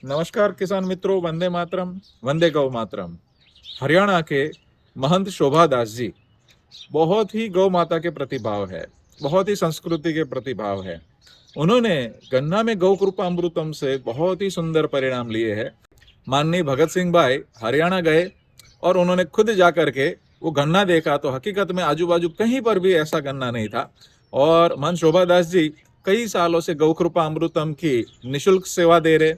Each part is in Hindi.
नमस्कार किसान मित्रों, वंदे मातरम, वंदे गौ मातरम। हरियाणा के महंत शोभा दास जी बहुत ही गौ माता के प्रतिभाव है, बहुत ही संस्कृति के प्रतिभाव है। उन्होंने गन्ना में गौ कृपा अमृतम से बहुत ही सुंदर परिणाम लिए हैं। माननीय भगत सिंह भाई हरियाणा गए और उन्होंने खुद जा करके वो गन्ना देखा तो हकीकत में आजू बाजू कहीं पर भी ऐसा गन्ना नहीं था। और महंत शोभा दास जी कई सालों से गौ कृपा अमृतम की निशुल्क सेवा दे रहे।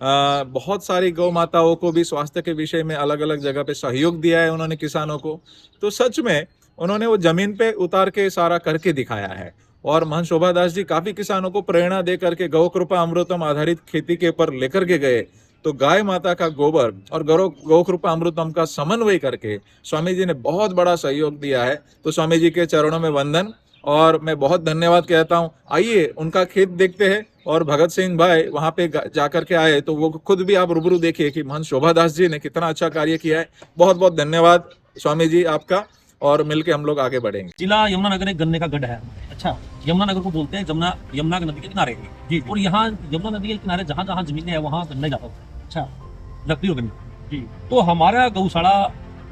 बहुत सारी गौ माताओं को भी स्वास्थ्य के विषय में अलग अलग जगह पे सहयोग दिया है उन्होंने किसानों को। तो सच में उन्होंने वो जमीन पे उतार के सारा करके दिखाया है। और महंत शोभा दास जी काफी किसानों को प्रेरणा दे करके गौ कृपा अमृतम आधारित खेती के ऊपर लेकर के गए। तो गाय माता का गोबर और गौ कृपा अमृतम का समन्वय करके स्वामी जी ने बहुत बड़ा सहयोग दिया है। तो स्वामी जी के चरणों में वंदन और मैं बहुत धन्यवाद कहता हूँ। आइए उनका खेत देखते हैं। और भगत सिंह भाई वहां पे जाकर के आए तो वो खुद भी आप रूबरू देखिए कि महंत शोभा दास जी ने कितना अच्छा कार्य किया है। बहुत बहुत धन्यवाद स्वामी जी आपका, और मिलके हम लोग आगे बढ़ेंगे। जिला यमुनानगर एक गन्ने का गढ़ है। अच्छा, यमुनानगर को बोलते हैं यमुना नदी के किनारे जी। और यहाँ यमुना नदी के किनारे जहाँ जहाँ जमीनें हैं वहाँ गन्ना ही जाता होता है। अच्छा, लकड़ी और गन्ना जी। तो हमारा गौशाला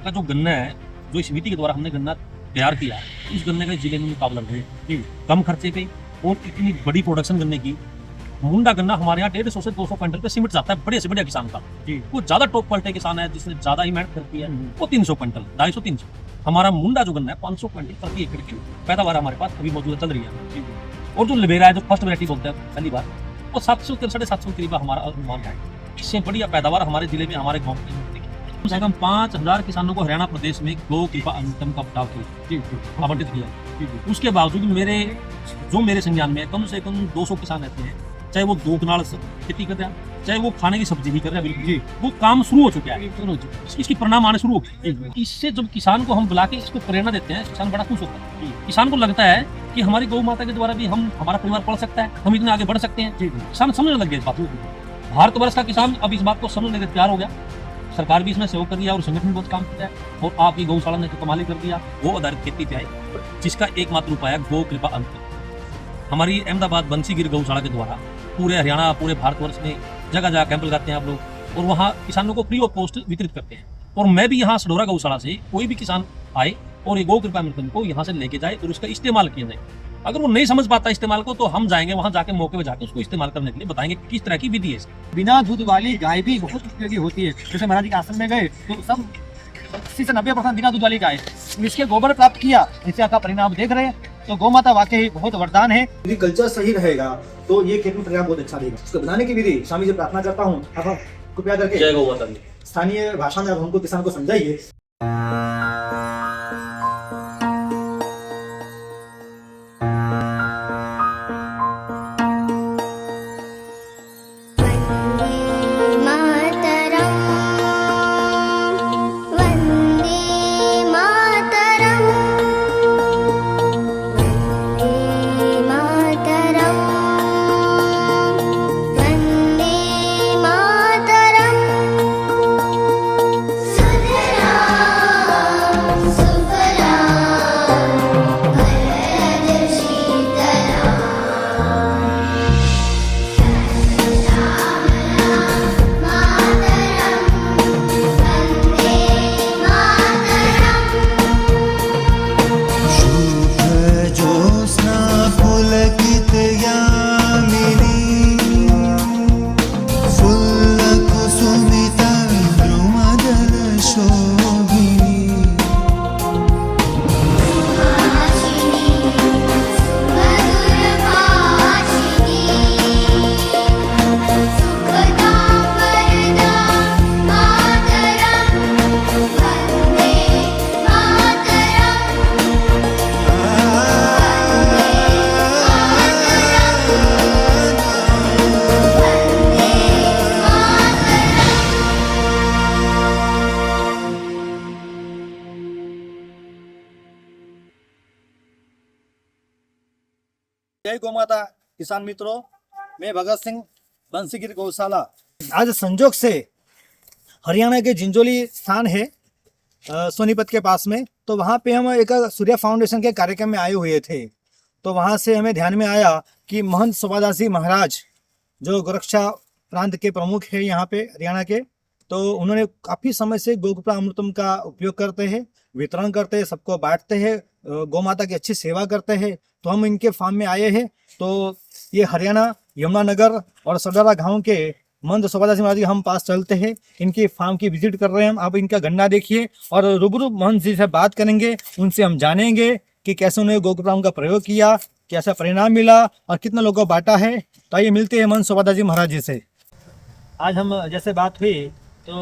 का जो गन्ना है, जो इस समिति के द्वारा हमने गन्ना तैयार किया है, इस गन्ने का जिले में मुकाबला है जी। कम खर्चे पे और इतनी बड़ी प्रोडक्शन गन्ने की। मुंडा गन्ना हमारे यहाँ 150 से 200 क्विंटल पे सिमट जाता है बड़े से बढ़िया किसान का जी। वो ज्यादा टॉप क्वालिटी किसान है जिसने ज्यादा ही मेहनत करती है, वो 300 क्विंटल 250 300। हमारा मुंडा जो गन्ना है 500 क्विंटल प्रति एकड़ की पैदावार हमारे पास अभी मौजूद चल रही है। और जो लिबेरा है, जो फर्स्ट वैरायटी बोलते हैं पहली बार, वो 700 से 750 करीब हमारा अनुमान है। इससे बढ़िया पैदावार हमारे जिले में, हमारे गाँव में कम से कम 5000 किसानों को हरियाणा प्रदेश में गौ कृपा अनुदान का बटाव आवंटित किया। उसके बावजूद मेरे संज्ञान में कम से कम 200 किसान रहते हैं, चाहे वो 2 कनाल खेती कर रहे हैं, चाहे वो खाने की सब्जी भी कर रहे हैं। बिल्कुल वो काम शुरू हो चुका है, इसकी परिणाम आने शुरू हो गए। इससे जब किसान को हम बुला के इसको प्रेरणा देते हैं, किसान बड़ा खुश होता है। किसान को लगता है कि हमारी गौ माता के द्वारा भी हमारा परिवार पढ़ सकता है, हम इतने आगे बढ़ सकते हैं। किसान समझने लग गया इस बात को। भारतवर्ष का किसान अब इस बात को समझने के तैयार हो गया। सरकार भी इसमें सहयोग कर दिया और संगठन भी बहुत काम किया है। और आपकी गौशाला ने तो कमाल ही कर दिया। गौ आधारित खेती पे आए, जिसका एकमात्र उपाय है गौ कृपा अनुदान। हमारी अहमदाबाद बंसीगिर गौशाला के द्वारा पूरे हरियाणा, पूरे भारतवर्ष में जगह जगह कैंप लगाते हैं आप लोग, और वहाँ किसानों को फ्री ऑफ कॉस्ट वितरित करते हैं। और मैं भी यहाँ सडोरा गौशाला से कोई भी किसान आए और ये गौ कृपा अमृतम को यहाँ से लेके जाए और उसका इस्तेमाल किया जाए। अगर वो नहीं समझ पाता इस्तेमाल को, तो हम जाएंगे वहाँ, जाके मौके पे जाके उसको इस्तेमाल करने के लिए बताएंगे किस तरह की विधि है। बिना दूध वाली गाय भी बहुत उपयोगी होती है। जैसे महाराज जी के आश्रम में गए तो सब 80 से 90% बिना दूध वाली गाय, इसके गोबर प्राप्त किया, इससे का परिणाम देख रहे हैं। तो गौ माता वाकई बहुत वरदान है। यदि कल्चर सही रहेगा तो ये खेती में परिणाम बहुत अच्छा देगा। इसको बनाने की विधि स्वामी जी प्रार्थना करता हूँ, आप कृपया करके जय गौ माता दी। स्थानीय भाषा में आप हमको किसान को समझाइए। जय गौ माता। किसान मित्रों, मैं भगत सिंह बंसीगिर गौशाला आज संजोग से हरियाणा के जिंजोली स्थान है सोनीपत के पास में। तो वहाँ पे हम एक सूर्य फाउंडेशन के कार्यक्रम में आए हुए थे। तो वहाँ से हमें ध्यान में आया कि महंत शोभा दास जी महाराज जो गोरक्षा प्रांत के प्रमुख है यहाँ पे हरियाणा के। तो उन्होंने काफी समय से गोकृपा अमृतम का उपयोग करते हैं, वितरण करते हैं, सबको बांटते हैं, गौ माता की अच्छी सेवा करते हैं। तो हम इनके फार्म में आए हैं। तो ये हरियाणा यमुनानगर और सडरा गांव के महंत शोभादास जी महाराज जी हम पास चलते हैं, इनकी फार्म की विजिट कर रहे हैं हम। आप इनका गन्ना देखिए और रूबरू महंत जी से बात करेंगे, उनसे हम जानेंगे कि कैसे उन्होंने गोकृपा का प्रयोग किया, कैसा परिणाम मिला और कितना लोगों को बांटा है। तो आइए मिलते हैं महंत शोभादास जी महाराज जी से। आज हम जैसे बात हुई तो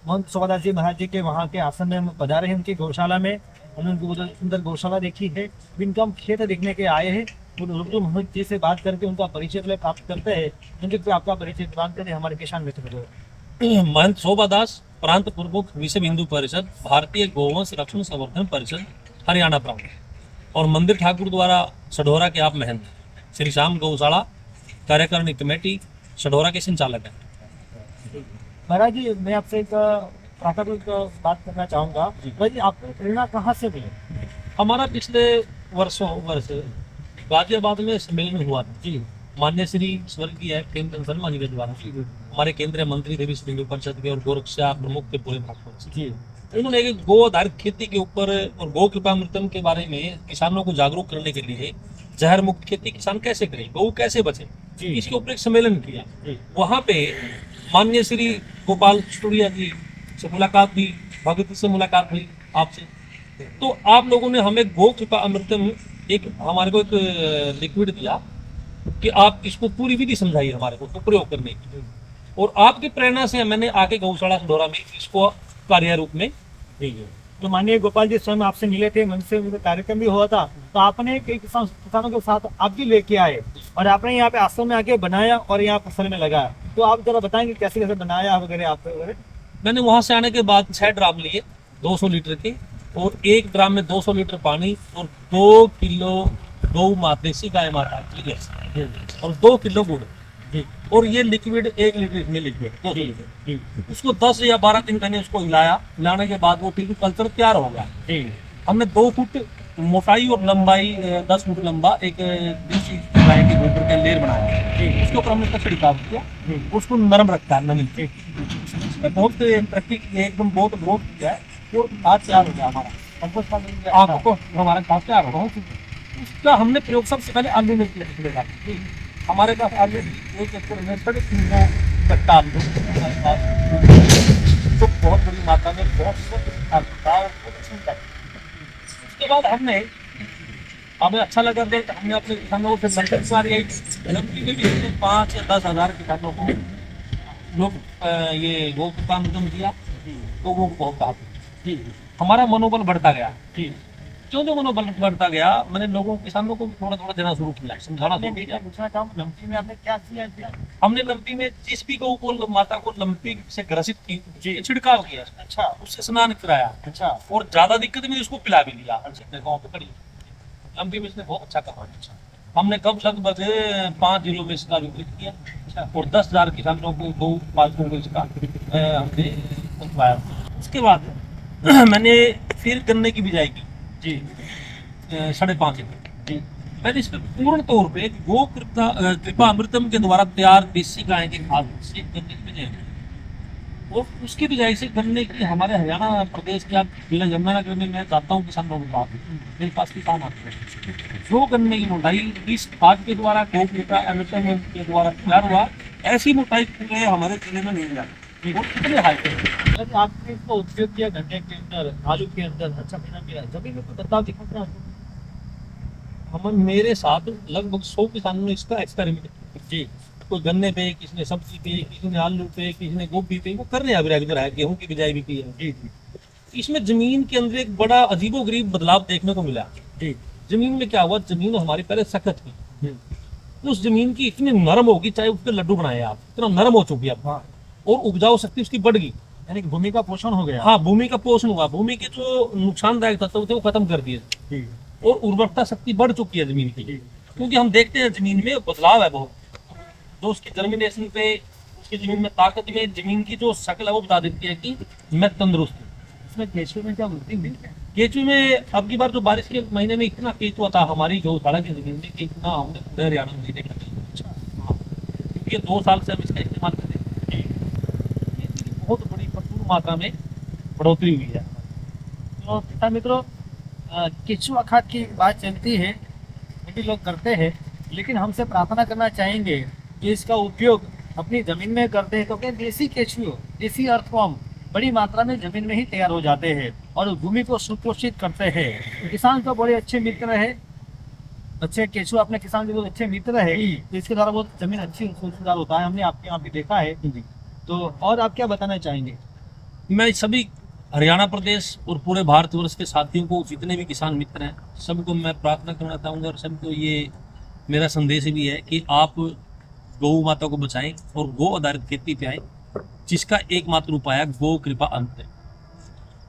महंत शोभादास जी महाराज जी के वहाँ के आश्रम में हम पधारे हैं, उनकी गौशाला में। उन्होंने बहुत सुंदर गौशाला देखी है, इनका हम खेत देखने के आए हैं। रूबरू महंत जी से बात करके उनका परिचय पहले प्राप्त करते हैं। उनके आपका परिचय प्रदान करें हमारे किसान मित्र को। महंत शोभादास, प्रांत प्रमुख विश्व हिंदू परिषद, भारतीय गोवंश रक्षण संवर्धन परिषद, हरियाणा प्रांत, और मंदिर ठाकुर द्वारा सढौरा के आप महंत, श्री श्याम गौशाला कार्यकारिणी कमेटी सढौरा के संचालक हैं। महाराज जी, मैं आपसे एक प्राथमिक बात करना चाहूँगा। भाई जी, आपको प्रेरणा कहाँ से मिली? हमारा पिछले वर्ष गाजियाबाद में सम्मेलन हुआ था जी, माननीय श्री स्वर्गीय केंद्र शर्मा जी के द्वारा, हमारे केंद्रीय मंत्री थे विश्व हिंदू परिषद के और गोरक्षा प्रमुख थे पूरे भारत में जी। उन्होंने एक गो आधारित खेती के ऊपर और गो कृपा अमृतम के बारे में किसानों को जागरूक करने के लिए जहर मुक्त खेती किसान कैसे करें, गौ कैसे बचे, इसके ऊपर एक सम्मेलन किया। वहाँ पे माननीय श्री गोपाल स्टूडिया जी से मुलाकात हुई, भगत से मुलाकात हुई आपसे। तो आप लोगों ने हमें गो कृपा अमृतम एक हमारे को एक लिक्विड दिया कि आप इसको पूरी विधि समझाइए हमारे को तो प्रयोग करने की। और आपकी प्रेरणा से मैंने आके गौशाला सढौरा में इसको कार्य रूप में दी है। तो माननीय गोपाल जी स्वयं आपसे मिले थे, मन से उनका कार्यक्रम भी हुआ था। तो आपने एक किसानों के साथ आप भी लेके आए और आपने यहाँ पे आश्रम में आके बनाया और यहाँ फसल में लगाया। तो आप जरा बताएंगे कैसे कैसे बनाया वगैरह आप वगैरह? मैंने वहां से आने के बाद 6 ड्राम लिए 200 लीटर के, और एक ड्राम में 200 लीटर पानी और 2 किलो गौ माता देसी गाय माता की और 2 किलो गुड़, और ये लिक्विड 1 लीटर में लिक्विड, उसको 10 या 12 दिन मैंने उसको हिलाने के बाद वो बिल्कुल कल्चर तैयार हो गया। हमने 2 फुट मोटाई और लंबाई 10 फुट लंबा एक देसी गाय के गोबर का लेयर बनाया, उसके ऊपर हमने इसका छिड़काव किया, उसको नरम रखता है नमी से। बहुत तरक्की एकदम बहुत ग्रोथ किया है और आज तैयार हो गया हमारा आपको हमारा घास तैयार हो गया। उसका हमने प्रयोग सबसे पहले आलू में किया। हमारे पास आलू 1 एकड़ में 3.5 कट्टा आलू तो बहुत बड़ी मात्रा में बहुत उसके बाद हमें अच्छा लगा तो हमने अपने किसानों को लंबी में भी 5 या 10 हज़ार किसानों को लोग ये गो कृपा अमृतम दिया। तो वो बहुत काफी हमारा मनोबल बढ़ता गया। जो मनोबल बढ़ता गया, मैंने लोगों किसानों को थोड़ा थोड़ा देना शुरू किया, समझाना शुरू किया। पूछना चाहूँ, लंपी में आपने क्या किया? हमने लंपी में जिस भी गौ को माता को लंपी से ग्रसित की छिड़काव किया, अच्छा, उससे स्नान कराया, अच्छा, और ज्यादा दिक्कत में उसको पिला भी लिया। गाँव पे खड़ी लंपी में इसने बहुत अच्छा कहा। हमने कब लगभग 5 जिलों में इसका वितरित किया और 10,000 किसानों को गौ पालकों को इसका हमने पहुंचाया। उसके बाद मैंने फिर गन्ने की बिजाई की जी 5.5 एकड़। मैंने इस पर पूर्ण तौर पे गो कृपा अमृतम के द्वारा तैयार देसी गाय के खाद से गन्ने की बिजाई, और उसकी बिजाई से गन्ने की हमारे हरियाणा प्रदेश के जिला यमुनानगर में मैं जाता हूँ किसानों के पास, मेरे पास किसान आते हैं। जो गन्ने की मोटाई इस खाद के द्वारा गो कृपा अमृतम के द्वारा तैयार हुआ, ऐसी मोटाई पूरे हमारे जिले में नहीं जाती। और कितने हाई पे आपने इसका उपयोग किया गन्ने के अंदर, आलू के अंदर, अच्छा परिणाम मिला, जमीन में कोई बदलाव दिखा? हम मेरे साथ लगभग 100 किसानों ने इसका एक्सपेरिमेंट किया जी। कोई गन्ने पे, किसी ने सब्जी पे, किसी ने आलू पे, किसी ने गोभी पे, वो कर रहे हैं अभी रेगुलर है, गेहूं की बिजाई भी की है जी। इसमें जमीन के अंदर एक बड़ा अजीबोगरीब बदलाव देखने को मिला जी। जमीन में क्या हुआ, जमीन हमारी पहले सख्त थी, उस जमीन की इतनी नरम होगी, चाहे उसके लड्डू बनाए आप, इतना नरम हो चुकी है अब, और उपजाऊ शक्ति उसकी बढ़ गई, यानी कि भूमि का पोषण हो गया। हाँ, भूमि का पोषण हुआ, भूमि के जो नुकसानदायक तत्व थे वो खत्म कर दिए, और उर्वरकता शक्ति बढ़ चुकी है जमीन की। क्योंकि हम देखते हैं जमीन में बदलाव है बहुत, जो उसकी जर्मिनेशन पे, उसकी जमीन में ताकत में, जमीन की जो शक्ल है वो बता देती है कि मैं तंदुरुस्त हूँ। इसमें केचुए में क्या वृद्धि हुई? केचुए में अब की बार जो बारिश के महीने में इतना केचुआ था हमारी गौशाला की जमीन में कि इतना हमने पूरे हरियाणा में देखा। क्योंकि 2 साल से हम इसका इस्तेमाल कर रहे हैं। मात्रा में बढ़ोतरी हुई है। तो किसान मित्रों, केचुआ खाद की बात चलती है, सभी लोग करते हैं, लेकिन हमसे प्रार्थना करना चाहेंगे कि इसका उपयोग अपनी जमीन में करते हैं, क्योंकि देसी केचुए, देसी अर्थवर्म बड़ी मात्रा में जमीन में ही तैयार हो जाते हैं और भूमि को सुपोषित करते हैं। किसान तो बड़े अच्छे मित्र है, अच्छे केचुआ अपने किसान के बहुत अच्छे मित्र है, तो इसके द्वारा बहुत जमीन अच्छी सुधार होता है, हमने आपके यहाँ भी देखा है। तो और आप क्या बताना चाहेंगे? मैं सभी हरियाणा प्रदेश और पूरे भारतवर्ष के साथियों को, जितने भी किसान मित्र हैं, सबको मैं प्रार्थना करना चाहूँगा और सबको ये मेरा संदेश भी है कि आप गौ माता को बचाएं और गौ आधारित खेती पे आए, जिसका एकमात्र उपाय है गौ कृपा अंत।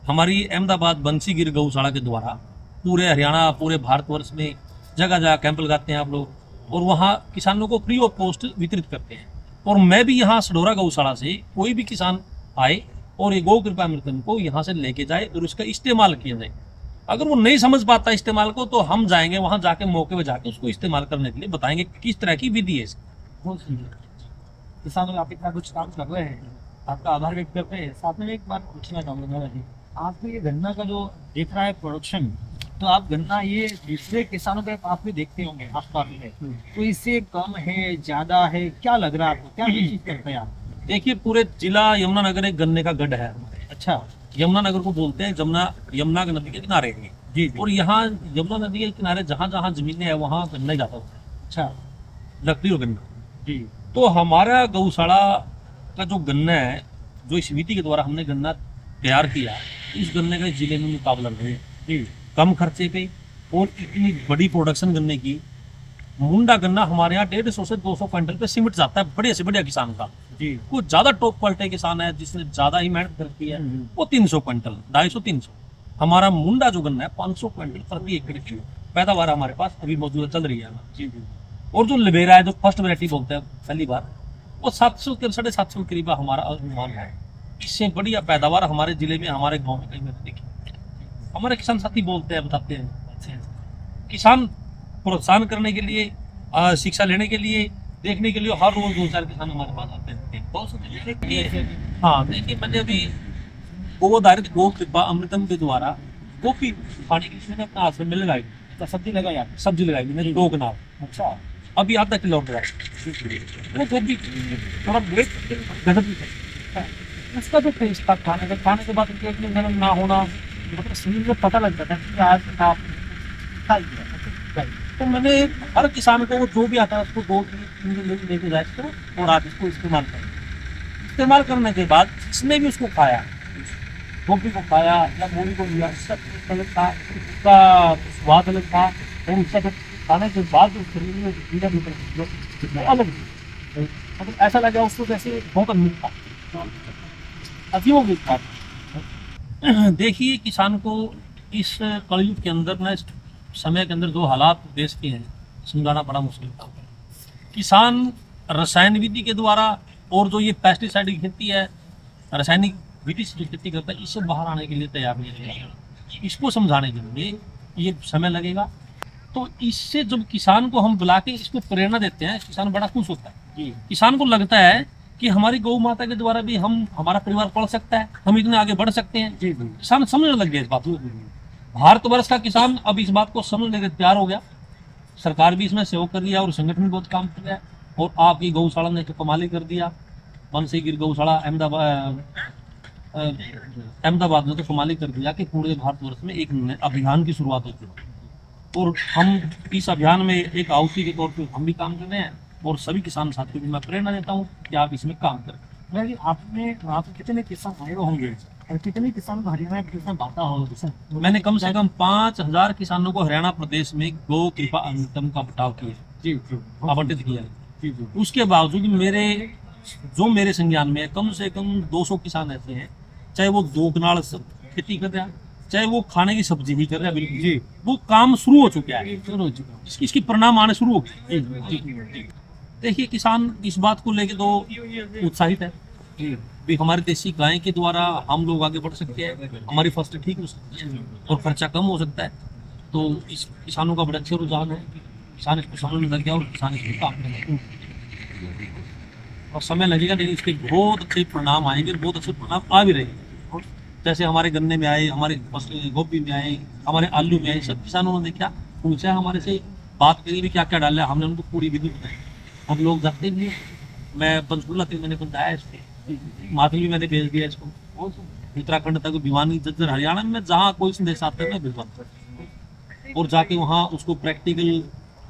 हमारी अहमदाबाद बंसीगिर गौशाला के द्वारा पूरे हरियाणा, पूरे भारतवर्ष में जगह जगह कैंप लगाते हैं आप लोग, और वहाँ किसानों को फ्री ऑफ कॉस्ट वितरित करते हैं। और मैं भी यहाँ सडोरा गौशाला से कोई भी किसान आए और ये गौ कृपा अमृतम को यहाँ से लेके जाए और उसका इस्तेमाल किया जाए। अगर वो नहीं समझ पाता इस्तेमाल को, तो हम जाएंगे वहाँ जाके मौके पर जाके उसको इस्तेमाल करने के लिए बताएंगे किस तरह की विधि है इसकी। बहुत सुंदर। किसानों आप इतना कुछ काम कर रहे हैं, आपका आभार व्यक्त करते हैं। साथ में एक बात पूछना चाहूँगा जी, आपको ये गन्ना का जो दिख रहा है प्रोडक्शन, तो आप गन्ना ये दूसरे किसानों के पास भी देखते होंगे आसपास में, तो इससे कम है, ज्यादा है, क्या लग रहा है आपको, क्या चीज करते हैं आप? देखिए, पूरे जिला यमुनानगर एक गन्ने का गढ़ है। अच्छा यमुनानगर को बोलते हैं यमुना नदी के किनारे है। जी और यहाँ यमुना नदी के किनारे जहाँ जहाँ जमीनें है वहाँ गन्ना ही जाता होता है। अच्छा लकड़ी और गन्ना। जी तो हमारा गौशाला का जो गन्ना है, जो इस विधि के द्वारा हमने गन्ना तैयार किया, इस गन्ने का इस जिले में मुकाबला नहीं है। जी कम खर्चे पे और इतनी बड़ी प्रोडक्शन गन्ने की। मुंडा गन्ना हमारे यहाँ 150 से 200 क्विंटल पे सिमट जाता है बढ़िया से बढ़िया किसान का। जी कुछ ज्यादा टॉप क्वालिटी किसान है जिसने ज्यादा ही मेहनत करती है, वो 300 क्विंटल, 250-300। हमारा मुंडा जो गन्ना है 500 क्विंटल प्रति एकड़ की पैदावार हमारे पास अभी मौजूद चल रही है। जी और जो लिबेरा है, जो फर्स्ट वैरायटी बोलते हैं पहली बार, वो 700 के 750 के करीब हमारा अनुमान है। इससे बढ़िया पैदावार हमारे जिले में, हमारे गाँव में कहीं मैंने देखी। हमारे किसान साथी बोलते हैं, बताते हैं, किसान प्रोत्साहन करने के लिए, शिक्षा लेने के लिए, देखने के लिए हर रोज 2-4 किसान हमारे पास आते हैं। बहुत सारे। हाँ देखिए, मैंने अभी गो आधारित गौ कृपा अमृतम के द्वारा गोभी खाने के लिए अपना हाथ में लगाई, तो सब्जी लगाया? सब्जी लगाई मैंने 2 कनाल। अच्छा अभी आधा किलो लगाई वो गोभी, थोड़ा गजब भी है। इसका जो टेस्ट था खाने के बाद पेट में गर्म ना होना, मतलब शरीर में पता लग जाता है कि आज आप खाइए। तो मैंने हर किसान को जो भी आता है उसको 2-3 दिन लेके जाए इसको, और आप इसको इस्तेमाल करें। इस्तेमाल करने के बाद जिसने भी उसको खाया, गोभी को खाया या मूली को लिया, सब अलग था, उसका स्वाद अलग था, और उसका जब खाने के बाद जो शरीर में कीड़ा निकल अलग, मतलब ऐसा लगा उसको जैसे बहुत अमृत था, अजीब था। देखिए, किसान को इस कलयुग के अंदर ना, इस समय के अंदर जो हालात देश के हैं, समझाना बड़ा मुश्किल था। किसान रसायन विधि के द्वारा और जो ये पेस्टिसाइड की खेती है, रासायनिक विधि से जो खेती करता है, इससे बाहर आने के लिए तैयार नहीं है। इसको समझाने के लिए ये समय लगेगा। तो इससे जब किसान को हम बुला के इसको प्रेरणा देते हैं, किसान बड़ा खुश होता है। किसान को लगता है कि हमारी गौ माता के द्वारा भी हमारा परिवार पढ़ सकता है, हम इतने आगे बढ़ सकते हैं। किसान समझने लग गया इस बात को। भारतवर्ष का किसान अब इस बात को समझने के तैयार हो गया। सरकार भी इसमें सहयोग कर दिया और संगठन भी बहुत काम कर रहा है। और आपकी गौशाला ने तो कमाल ही कर दिया। बंसीगिर गौशाला अहमदाबाद में तो कमाल ही कर दिया कि पूरे भारतवर्ष में एक अभियान की शुरुआत होती है। और हम इस अभियान में एक आहुति के तौर पर हम भी काम कर रहे हैं, और सभी किसान साथियों को मैं प्रेरणा देता हूँ कि आप इसमें काम करें। आपने वहाँ पे कितने किसान आए होंगे और कितने किसानों को हरियाणा प्रदेश में बांटा होगा सर? मैंने कम से कम 5000 किसानों को हरियाणा प्रदेश में गौ कृपा अमृतम का बटाव किया, जी आवंटित किया है। जी जी उसके बावजूद मेरे संज्ञान में कम से कम 200 किसान ऐसे हैं, चाहे वो 2 कनाल खेती कर रहे हैं, चाहे वो खाने की सब्जी भी कर रहे हैं, बिल्कुल जी वो काम शुरू हो चुका है, शुरू हो चुका इसकी परिणाम आने शुरू हो गए। है। देखिए, किसान इस बात को लेके तो उत्साहित है भी हमारे देसी गाय के द्वारा हम लोग आगे बढ़ सकते हैं, हमारी फसल ठीक हो सकती है और खर्चा कम हो सकता है। तो इस किसानों का बड़ा अच्छा रुझान है, किसान इसको समझने लग गया और किसान इसको काम करने लगे। और समय लगेगा, लेकिन इसके बहुत अच्छे परिणाम आएंगे, बहुत अच्छे परिणाम आ भी रहे हैं। जैसे हमारे गन्ने में आए, हमारे गोभी में आए, हमारे आलू में आए, सब किसानों ने क्या उनसे हमारे से बात करी भी क्या क्या डाला, हमने उनको पूरी विधि बताई। हम लोग जानते भी हैं। मैं पंचकुला तक मैंने बताया इसको, माथुर भी मैंने भेज दिया इसको, और उत्तराखंड तक, भिवानी, जज्जर, हरियाणा में जहाँ कोई संदेश आता है मैं भिजवाता हूँ और जाके वहाँ उसको प्रैक्टिकल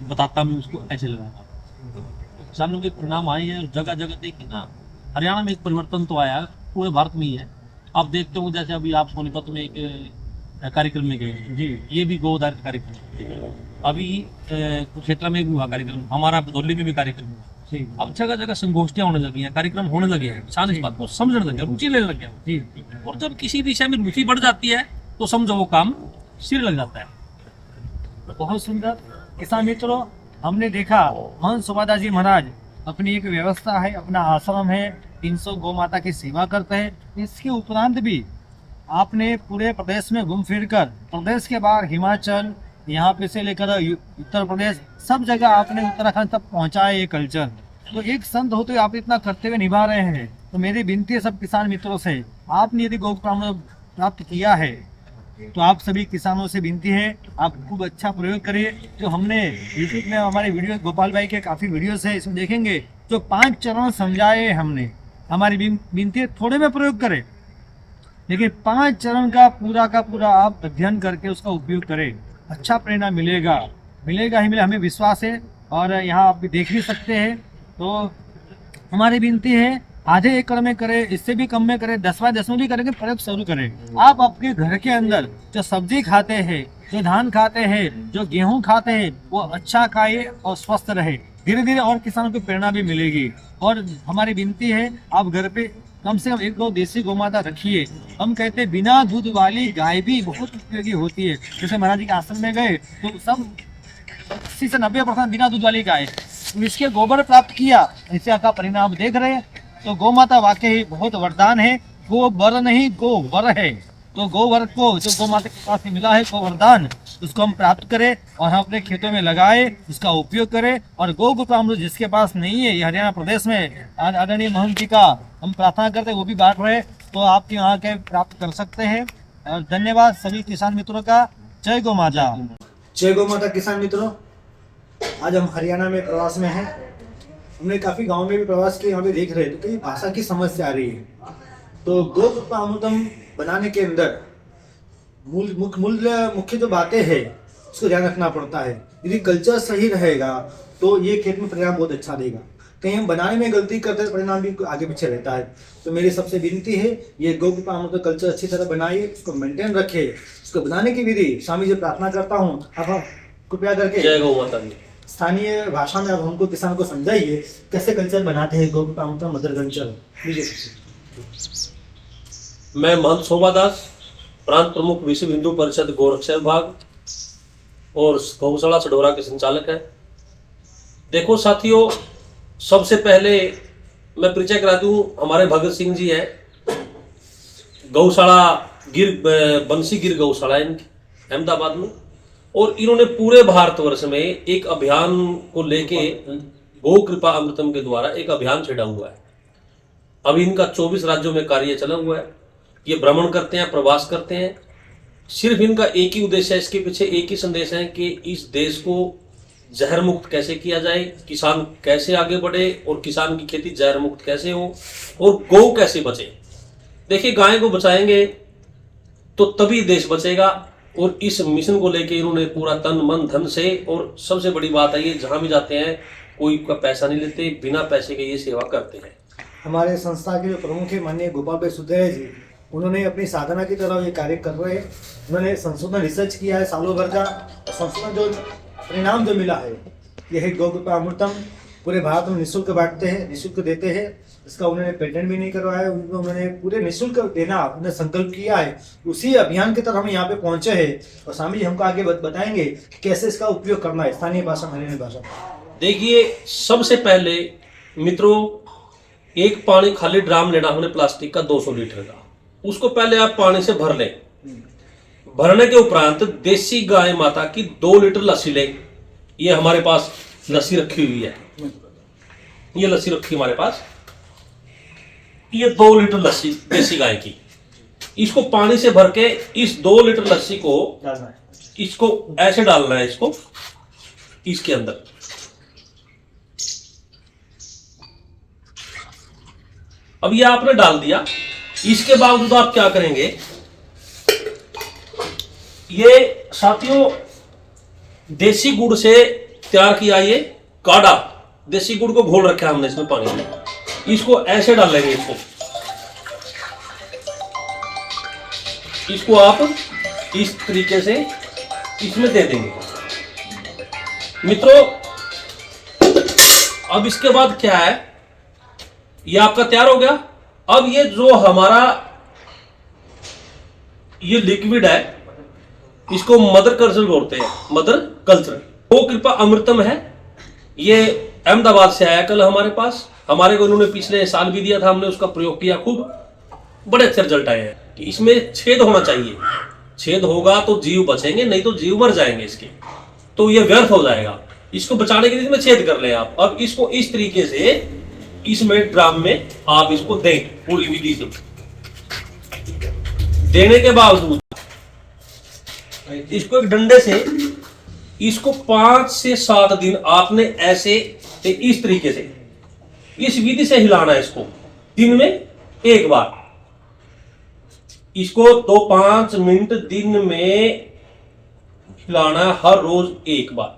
बताता मैं उसको ऐसे लगाता। किसानों के परिणाम आए हैं जगह जगह। देखिए ना, हरियाणा में एक परिवर्तन तो आया, पूरे भारत में ही है। आप देखते हो जैसे अभी आप सोनीपत में एक कार्यक्रम में गए जी, ये भी गो आधारित कार्यक्रम। अभी कुरुक्षेत्र में भी हुआ कार्यक्रम, हमारा भदौली में भी कार्यक्रम हुआ। अब जगह जगह संगोष्ठियां होने लगी हैं, कार्यक्रम होने लगे हैं, किसान इस बात को समझने लगे, रुचि लेने लगे हैं जी। और जब किसी विषय में रुचि बढ़ जाती है तो समझो वो काम सिर लग जाता है। बहुत सुंदर। किसान मित्रों, हमने देखा महंत शोभादास जी महाराज अपनी एक व्यवस्था है, अपना आश्रम है, 300 गौ माता की सेवा करते हैं। इसके उपरांत भी आपने पूरे प्रदेश में घूम फिर कर, प्रदेश के बाहर हिमाचल, यहाँ पे से लेकर उत्तर प्रदेश, सब जगह आपने उत्तराखंड तक पहुँचाया ये कल्चर। तो एक संत होते हुए आप इतना कर्तव्य निभा रहे हैं, तो मेरी विनती है सब किसान मित्रों से, आपने यदि गौ प्राप्त किया है तो आप सभी किसानों से विनती है आप खूब अच्छा प्रयोग करिए। जो हमने यूट्यूब में हमारे वीडियो, गोपाल भाई के काफ़ी वीडियोस है, इसमें देखेंगे जो 5 चरण समझाए हमने। हमारी विनती है थोड़े में प्रयोग करें, लेकिन 5 चरण का पूरा आप अध्ययन करके उसका उपयोग करें, अच्छा परिणाम मिलेगा ही मिलेगा, हमें विश्वास है। और यहाँ आप देख भी सकते हैं। तो हमारी विनती है आधे एकड़ में करें, इससे भी कम में करें, 10/10 में भी करेंगे, प्रयोग शुरू करें। आप आपके घर के अंदर जो सब्जी खाते हैं, जो धान खाते हैं, जो गेहूं खाते हैं, वो अच्छा खाइए और स्वस्थ रहे। धीरे धीरे और किसानों को प्रेरणा भी मिलेगी। और हमारी विनती है आप घर पे कम से कम 1 गौ देसी गौ माता रखिए। हम कहते हैं बिना दूध वाली गाय भी बहुत उपयोगी होती है। जैसे महाराज जी के आश्रम में गए तो सब 80 से 90% बिना दूध वाली गाय, इसके गोबर प्राप्त किया, इससे का परिणाम देख रहे हैं। तो गौ माता वाकई बहुत वरदान है, गो वर नहीं गो वर है। तो गो वर को जो गौ माता के पास से मिला है गो वरदान, उसको हम प्राप्त करें और हम अपने खेतों में लगाए, उसका उपयोग करें। और गौ गोपामृत जिसके पास नहीं है, ये हरियाणा प्रदेश में आदरणीय महंत जी का हम प्रार्थना करते हैं वो भी बांट रहे, तो आप यहाँ के प्राप्त कर सकते हैं। और धन्यवाद सभी किसान मित्रों का। जय गौ माता। जय गौ माता। किसान मित्रों, आज हम हरियाणा में प्रवास में हैं। हमने काफ़ी गांव में भी प्रवास किया, यहाँ पे देख रहे थे तो ये भाषा की समस्या आ रही है। तो गो अमृतम बनाने के अंदर मुख्य जो बातें हैं उसको ध्यान रखना पड़ता है। यदि कल्चर सही रहेगा तो ये खेत में परिणाम बहुत अच्छा देगा। कहीं हम बनाने में गलती करते हैं, परिणाम भी आगे पीछे रहता है। तो मेरी सबसे विनती है ये गो अमृत कल्चर अच्छी तरह बनाइए, उसको मेंटेन रखिए। उसको बनाने की विधि स्वामी जी प्रार्थना करता हूँ, आप कृपया करके जय गौ माता दी। स्थानीय भाषा में अब हमको किसान को समझाइए कैसे कल्चर बनाते हैं गौ मदर कल्चर। मैं महंत शोभादास, प्रांत प्रमुख विश्व हिंदू परिषद गोरक्षा विभाग और गौशाला सडोरा के संचालक है। देखो साथियों, सबसे पहले मैं परिचय करा दूं, हमारे भगत सिंह जी है, गौशाला बंसी गिर गौशाला इनकी अहमदाबाद में, और इन्होंने पूरे भारतवर्ष में एक अभियान को लेके गौ कृपा अमृतम के द्वारा एक अभियान छेड़ा हुआ है। अभी इनका 24 राज्यों में कार्य चला हुआ है। ये भ्रमण करते हैं, प्रवास करते हैं। सिर्फ इनका एक ही उद्देश्य है, इसके पीछे एक ही संदेश है कि इस देश को जहर मुक्त कैसे किया जाए, किसान कैसे आगे बढ़े और किसान की खेती जहर मुक्त कैसे हो और गौ कैसे बचे। देखिए, गाय को बचाएंगे तो तभी देश बचेगा। और इस मिशन को लेके इन्होंने पूरा तन मन धन से, और सबसे बड़ी बात है ये जहां भी जाते हैं कोई का पैसा नहीं लेते, बिना पैसे के ये सेवा करते हैं। हमारे संस्था के जो प्रमुख है माननीय गोपाल भाई सुधरे जी, उन्होंने अपनी साधना की तरह ये कार्य कर रहे हैं। उन्होंने संशोधन रिसर्च किया है सालों भर का, संशोधन जो परिणाम जो मिला है यह है गौ कृपा अमृतम पूरे भारत में निःशुल्क बांटते हैं, निःशुल्क देते हैं। इसका उन्होंने पेटेंट भी नहीं करवाया, उन्होंने पूरे निःशुल्क देना उन्होंने संकल्प किया है। उसी अभियान की तरह हम यहाँ पे पहुंचे हैं और स्वामी जी हमको आगे बताएंगे कि कैसे इसका उपयोग करना है स्थानीय भाषा में, हरियाणवी भाषा में। देखिए, सबसे पहले मित्रों, एक पानी खाली ड्राम लेना हमने प्लास्टिक का 200 लीटर का, उसको पहले आप पानी से भर लें। भरने के उपरांत देसी गाय माता की 2 लीटर लस्सी लें। ये हमारे पास लस्सी रखी हुई है, ये लस्सी रखी हमारे पास, ये 2 लीटर लस्सी देसी गाय की, इसको पानी से भर के इस 2 लीटर लस्सी को डालना है। इसको ऐसे डालना है, इसको इसके अंदर। अब ये आपने डाल दिया। इसके बावजूद आप क्या करेंगे, ये साथियों देसी गुड़ से तैयार किया ये काढ़ा, देसी गुड़ को घोल रखा है हमने इसमें पानी में, इसको ऐसे डालेंगे। इसको आप इस तरीके से इसमें दे देंगे। मित्रों अब इसके बाद क्या है, ये आपका तैयार हो गया। अब ये जो हमारा ये लिक्विड है, इसको मदर कल्चर बोलते हैं, मदर कल्चर। वो कृपा अमृतम है, ये अहमदाबाद से आया कल हमारे पास। हमारे को उन्होंने पिछले साल भी दिया था, हमने उसका प्रयोग किया, खूब बड़े अच्छे रिजल्ट आए हैं। इसमें छेद होना चाहिए, छेद होगा तो जीव बचेंगे, नहीं तो जीव मर जाएंगे इसके, तो ये व्यर्थ हो जाएगा। इसको बचाने के लिए इसमें छेद कर ले आप। अब इसको इस तरीके से इसमें ड्राम में आप इसको दें पूरी विधि से। देने के बावजूद इसको एक डंडे से इसको 5 से 7 दिन आपने ऐसे इस तरीके से इस विधि से हिलाना है। इसको दिन में 1 बार, इसको 5 मिनट दिन में हिलाना है, हर रोज 1 बार।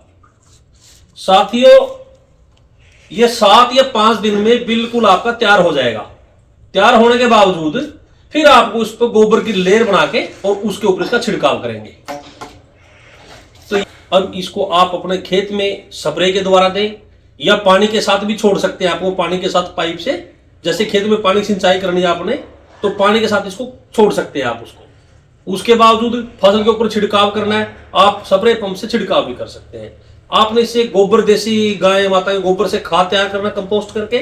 साथियों ये 7 या 5 दिन में बिल्कुल आपका तैयार हो जाएगा। तैयार होने के बावजूद फिर आपको उस पर गोबर की लेयर बना के और उसके ऊपर इसका छिड़काव करेंगे। तो अब इसको आप अपने खेत में स्प्रे के द्वारा दें या पानी के साथ भी छोड़ सकते हैं। आपको पानी के साथ पाइप से, जैसे खेत में पानी सिंचाई करनी है आपने, तो पानी के साथ इसको छोड़ सकते हैं आप उसको। उसके बावजूद फसल के ऊपर छिड़काव करना है, आप स्प्रे पंप से छिड़काव भी कर सकते हैं। आपने इससे गोबर, देसी गाय माता के गोबर से खाद तैयार करना कंपोस्ट करके,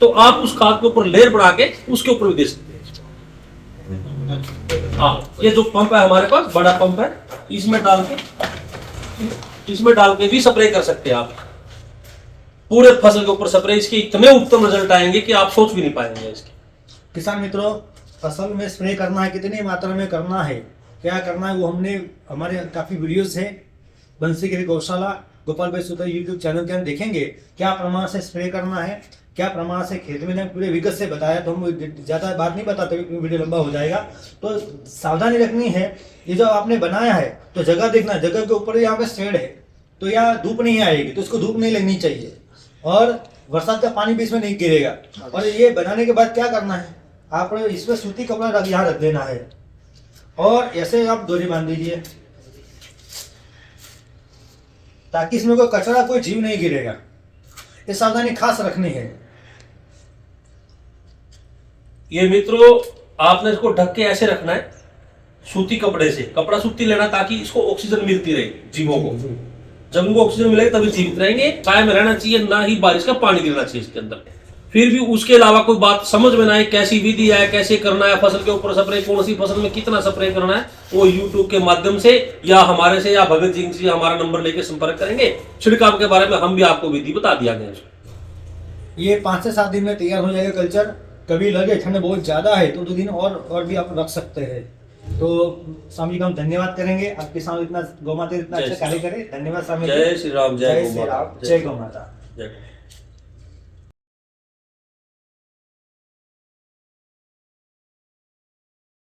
तो आप उस खाद के ऊपर लेयर बना के उसके ऊपर भी दे सकते हैं। हाँ, ये जो पंप है हमारे पास, बड़ा पंप है, इसमें डाल के भी स्प्रे कर सकते हैं आप। पूरे फसल के ऊपर स्प्रे, इसके इतने उत्तम रिजल्ट आएंगे कि आप सोच भी नहीं पाएंगे इसके। किसान मित्रों, फसल में स्प्रे करना है, कितनी मात्रा में करना है, क्या करना है, वो हमने हमारे काफ़ी वीडियोस हैं बंसीगिरी गौशाला गोपाल भाई सुधा यूट्यूब चैनल के अंदर देखेंगे क्या प्रमाण से स्प्रे करना है, क्या प्रमाण से खेत में पूरे विगत से बताया। तो हम ज़्यादा बात नहीं बताते, वीडियो लंबा हो जाएगा। तो सावधानी रखनी है, ये जो आपने बनाया है तो जगह देखना, जगह के ऊपर यहाँ पे शेड है तो यहाँ धूप नहीं आएगी, तो इसको धूप नहीं लगनी चाहिए और बरसात का पानी भी इसमें नहीं गिरेगा। और ये बनाने के बाद क्या करना है, आप इसमें सूती कपड़ा यहाँ रख देना है और ऐसे आप डोरी बांध दीजिए ताकि इसमें कोई कचरा, कोई जीव नहीं गिरेगा। ये सावधानी खास रखनी है। ये मित्रों आपने इसको ढक के ऐसे रखना है सूती कपड़े से, कपड़ा सूती लेना ताकि इसको ऑक्सीजन मिलती रहे जीवों को। जब उनको ऑक्सीजन मिलेगी तभी जीवित रहेंगे। छाया में रहना चाहिए, ना ही बारिश का पानी गिरना चाहिए इसके अंदर। फिर भी उसके अलावा कोई बात समझ में ना आए, कैसी विधि है, कैसे करना है, फसल के ऊपर स्प्रे, कौन सी फसल में कितना स्प्रे करना है, वो यूट्यूब के माध्यम से या हमारे से या भगत जी से हमारा नंबर लेके संपर्क करेंगे। छिड़काव के बारे में हम भी आपको विधि बता दिया गया। ये 5 से 7 दिन में तैयार हो जाएगा कल्चर। कभी लगे ठंड बहुत ज़्यादा है तो 2 दिन और भी आप रख सकते हैं। तो स्वामी का हम धन्यवाद करेंगे, आपके सामने इतना गौ माता इतना अच्छा कार्य करे। धन्यवाद स्वामी। जय श्री राम, जय श्री राम, जय गौ माता। जय।